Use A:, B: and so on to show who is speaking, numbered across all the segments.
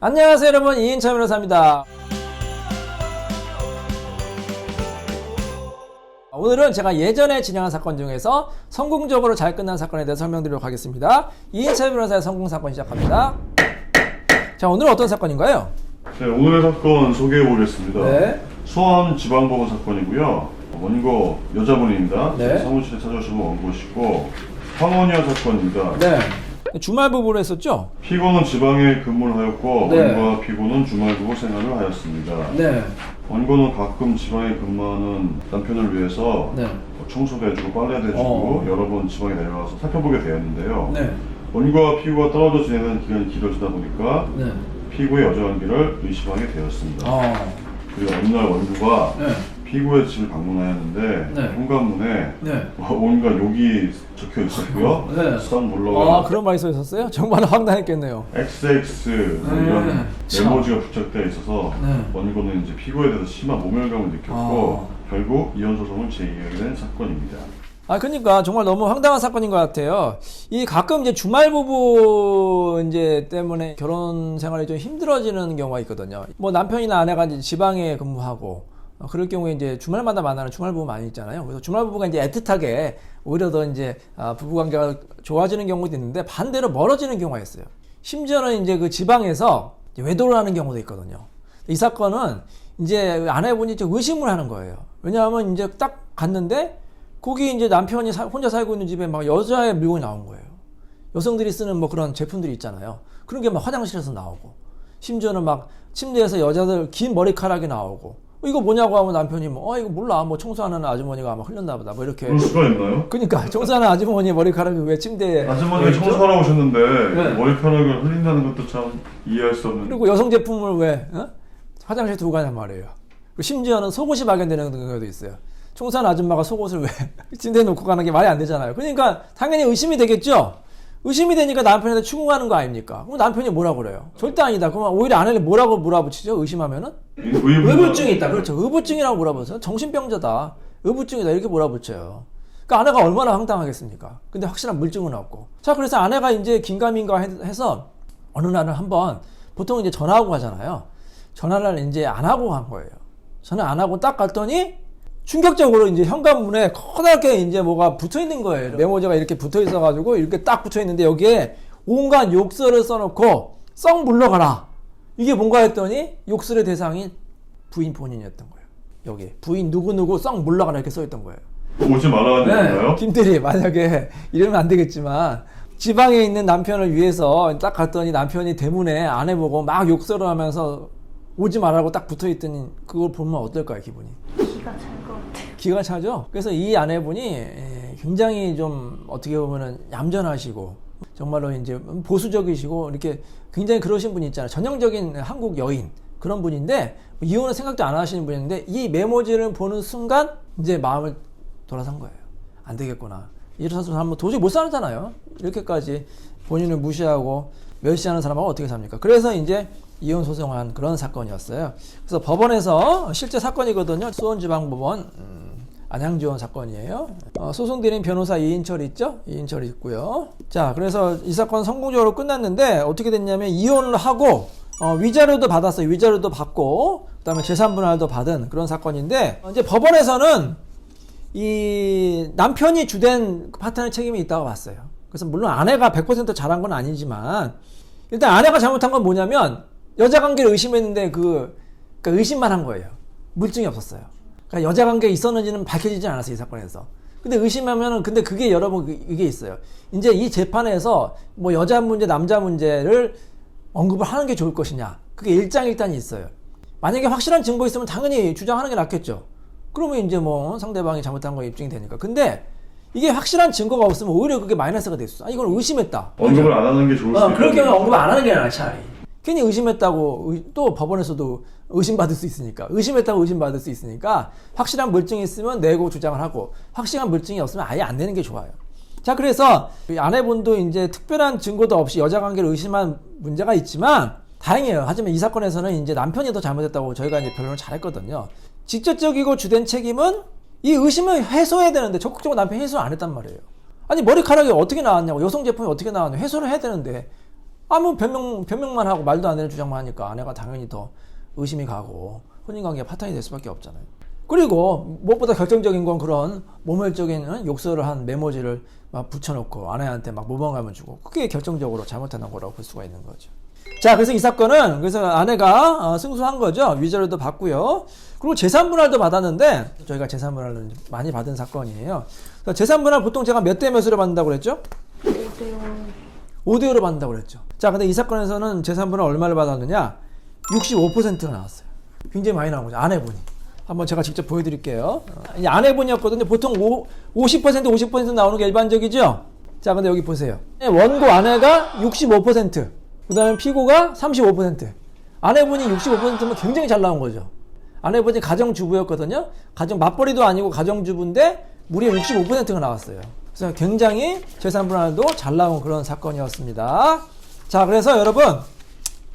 A: 안녕하세요 여러분, 이인찬 변호사입니다. 오늘은 제가 예전에 진행한 사건 중에서 성공적으로 잘 끝난 사건에 대해서 설명드리도록 하겠습니다. 이인찬 변호사의 성공 사건 시작합니다. 자, 오늘은 어떤 사건인가요?
B: 네, 오늘의 사건 소개해 보겠습니다.
A: 네.
B: 수원지방법원 사건이고요. 원고 여자분입니다.
A: 네.
B: 사무실에 찾아오신 원고시고 황원이와 사건입니다.
A: 네. 주말 부부로 했었죠?
B: 피고는 지방에 근무를 하였고
A: 네.
B: 원고와 피고는 주말 부부 생활을 하였습니다.
A: 네.
B: 원고는 가끔 지방에 근무하는 남편을 위해서
A: 네.
B: 청소도 해주고 빨래도 해주고 여러 번 지방에 내려가서 살펴보게 되었는데요.
A: 네.
B: 원고와 피고가 떨어져 지내는 기간이 길어지다 보니까
A: 네.
B: 피고의 여자관계를 의심하게 되었습니다. 그리고 어느 날 원고가
A: 네.
B: 피고의 집을 방문하였는데
A: 네.
B: 현관문에
A: 네.
B: 온갖 욕이 적혀 있었고요.
A: 네.
B: 썩 물러가
A: 그런 말이 써 있었어요? 정말 황당했겠네요.
B: XX 이런
A: 참.
B: 메모지가 부착되어 있어서
A: 네.
B: 원고는 이제 피고에 대해서 심한 모멸감을 느꼈고 결국 이혼 소송을 제기하게 된 사건입니다.
A: 그러니까 정말 너무 황당한 사건인 것 같아요. 이 가끔 이제 주말 부부 이제 때문에 결혼 생활이 좀 힘들어지는 경우가 있거든요. 뭐 남편이나 아내가 이제 지방에 근무하고 그럴 경우에 이제 주말마다 만나는 주말 부부 많이 있잖아요. 그래서 주말 부부가 이제 애틋하게 오히려 더 이제 부부 관계가 좋아지는 경우도 있는데 반대로 멀어지는 경우가 있어요. 심지어는 이제 그 지방에서 이제 외도를 하는 경우도 있거든요. 이 사건은 이제 아내분이 좀 의심을 하는 거예요. 왜냐하면 이제 딱 갔는데 거기 이제 남편이 혼자 살고 있는 집에 막 여자의 물건이 나온 거예요. 여성들이 쓰는 뭐 그런 제품들이 있잖아요. 그런 게 막 화장실에서 나오고, 심지어는 막 침대에서 여자들 긴 머리카락이 나오고, 이거 뭐냐고 하면 남편이 뭐, 이거 몰라. 뭐 청소하는 아주머니가 아마 흘렸나 보다. 뭐 이렇게.
B: 그럴 수가 있나요?
A: 그러니까 청소하는 아주머니 머리카락이 왜 침대에.
B: 아주머니가 청소하러 오셨는데
A: 네.
B: 머리카락을 흘린다는 것도 참 이해할 수 없는.
A: 그리고 여성 제품을 왜 화장실에 두고 가냔 말이에요. 그리고 심지어는 속옷이 발견되는 경우도 있어요. 청소하는 아줌마가 속옷을 왜 침대에 놓고 가는 게 말이 안 되잖아요. 그러니까 당연히 의심이 되겠죠. 의심이 되니까 남편한테 추궁하는 거 아닙니까? 그럼 남편이 뭐라고 그래요? 절대 아니다. 그러면 오히려 아내를 뭐라고 몰아붙이죠? 의심하면은? 의부증이 있다. 그렇죠. 의부증이라고 몰아붙여요. 정신병자다. 의부증이다. 이렇게 몰아붙여요. 그러니까 아내가 얼마나 황당하겠습니까? 근데 확실한 물증은 없고. 자, 그래서 아내가 이제 긴가민가 해서 어느 날은 한번 보통 이제 전화하고 가잖아요. 전화를 이제 안 하고 간 거예요. 전화 안 하고 딱 갔더니 충격적으로 이제 현관문에 커다랗게 이제 뭐가 붙어 있는 거예요. 메모지가 이렇게 붙어 있어가지고 이렇게 딱 붙어 있는데 여기에 온갖 욕설을 써놓고 썩 물러가라. 이게 뭔가 했더니 욕설의 대상이 부인 본인이었던 거예요. 여기 부인 누구누구 썩 물러가라 이렇게 써 있던 거예요.
B: 오지 말라는 건가요?
A: 김대리, 만약에 이러면 안 되겠지만 지방에 있는 남편을 위해서 딱 갔더니 남편이 대문에 아내 보고 막 욕설을 하면서 오지 말라고 딱 붙어 있더니 그걸 보면 어떨까요, 기분이?
C: 기가 찰 것 같아요.
A: 기가 차죠? 그래서 이 아내분이 굉장히 좀 어떻게 보면은 얌전하시고 정말로 이제 보수적이시고 이렇게 굉장히 그러신 분이 있잖아요. 전형적인 한국 여인 그런 분인데 이혼을 생각도 안 하시는 분인데 이 메모지를 보는 순간 이제 마음을 돌아선 거예요. 안 되겠구나. 이런 사람은 도저히 못 살잖아요. 이렇게까지 본인을 무시하고 멸시하는 사람하고 어떻게 삽니까? 그래서 이제 이혼 소송한 그런 사건이었어요. 그래서 법원에서 실제 사건이거든요. 수원지방법원 안양지원 사건이에요. 소송드린 변호사 이인철 있죠? 이인철 있고요. 자, 그래서 이 사건 성공적으로 끝났는데 어떻게 됐냐면 이혼을 하고 위자료도 받았어요. 위자료도 받고 그다음에 재산분할도 받은 그런 사건인데 이제 법원에서는 이 남편이 주된 파트너의 책임이 있다고 봤어요. 그래서 물론 아내가 100% 잘한 건 아니지만 일단 아내가 잘못한 건 뭐냐면 여자 관계를 의심했는데 그러니까 의심만 한 거예요. 물증이 없었어요. 그러니까 여자 관계가 있었는지는 밝혀지지 않았어요, 이 사건에서. 근데 의심하면은 근데 그게 여러분 이게 있어요. 이제 이 재판에서 뭐 여자 문제, 남자 문제를 언급을 하는 게 좋을 것이냐. 그게 일장일단이 있어요. 만약에 확실한 증거 있으면 당연히 주장하는 게 낫겠죠. 그러면 이제 뭐 상대방이 잘못한 거 입증이 되니까. 근데 이게 확실한 증거가 없으면 오히려 그게 마이너스가 됐어. 이걸 의심했다.
B: 언급을 안 하는 게 좋을 수 있다.
A: 그럴 경우에 언급 안 하는 게 나아, 차라리. 괜히 의심했다고 또 법원에서도 의심받을 수 있으니까 의심했다고 의심받을 수 있으니까 확실한 물증이 있으면 내고 주장을 하고 확실한 물증이 없으면 아예 안 되는 게 좋아요. 자, 그래서 아내분도 이제 특별한 증거도 없이 여자 관계를 의심한 문제가 있지만 다행이에요. 하지만 이 사건에서는 이제 남편이 더 잘못했다고 저희가 이제 변론을 잘했거든요. 직접적이고 주된 책임은 이 의심을 해소해야 되는데 적극적으로 남편이 해소를 안 했단 말이에요. 아니 머리카락이 어떻게 나왔냐고, 여성 제품이 어떻게 나왔냐고 해소를 해야 되는데 뭐 변명만 하고 말도 안 되는 주장만 하니까 아내가 당연히 더 의심이 가고 혼인관계가 파탄이 될 수밖에 없잖아요. 그리고 무엇보다 결정적인 건 그런 모멸적인 욕설을 한 메모지를 막 붙여놓고 아내한테 막 모범감을 주고 그게 결정적으로 잘못한 거라고 볼 수가 있는 거죠. 자, 그래서 이 사건은 그래서 아내가 승소한 거죠. 위자료도 받고요. 그리고 재산분할도 받았는데 저희가 재산분할을 많이 받은 사건이에요. 재산분할 보통 제가 몇 대 몇으로 받는다고 그랬죠? 5대5로 받는다고 그랬죠. 자, 근데 이 사건에서는 재산분할 얼마를 받았느냐? 65%가 나왔어요. 굉장히 많이 나온 거죠. 아내분이. 한번 제가 직접 보여드릴게요. 이 아내분이었거든요. 보통 50% 나오는 게 일반적이죠? 자, 근데 여기 보세요. 원고 아내가 65%, 그 다음에 피고가 35%. 아내분이 65%면 굉장히 잘 나온 거죠. 아내분이 가정주부였거든요. 맞벌이도 아니고 가정주부인데 무려 65%가 나왔어요. 그래서 굉장히 재산분할도 잘 나온 그런 사건이었습니다. 자, 그래서 여러분,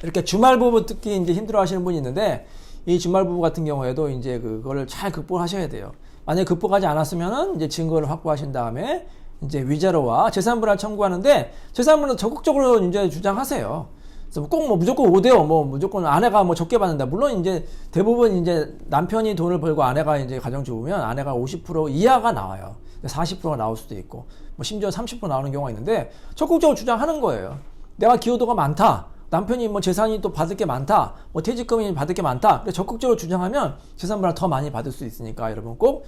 A: 이렇게 주말부부 특히 이제 힘들어 하시는 분이 있는데, 이 주말부부 같은 경우에도 이제 그거를 잘 극복하셔야 돼요. 만약에 극복하지 않았으면은 이제 증거를 확보하신 다음에 이제 위자료와 재산분할 청구하는데, 재산분할 적극적으로 이제 주장하세요. 그래서 꼭 뭐 무조건 5대5, 뭐 무조건 아내가 뭐 적게 받는다. 물론 이제 대부분 이제 남편이 돈을 벌고 아내가 이제 가정주부면 아내가 50% 이하가 나와요. 40%가 나올 수도 있고, 뭐 심지어 30% 나오는 경우가 있는데, 적극적으로 주장하는 거예요. 내가 기여도가 많다. 남편이 뭐 재산이 또 받을 게 많다. 뭐 퇴직금이 받을 게 많다. 그래서 적극적으로 주장하면 재산분할 더 많이 받을 수 있으니까 여러분 꼭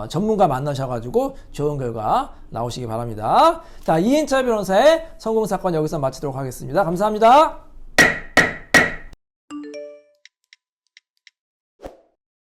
A: 전문가 만나셔가지고 좋은 결과 나오시기 바랍니다. 자, 이인철 변호사의 성공사건 여기서 마치도록 하겠습니다. 감사합니다.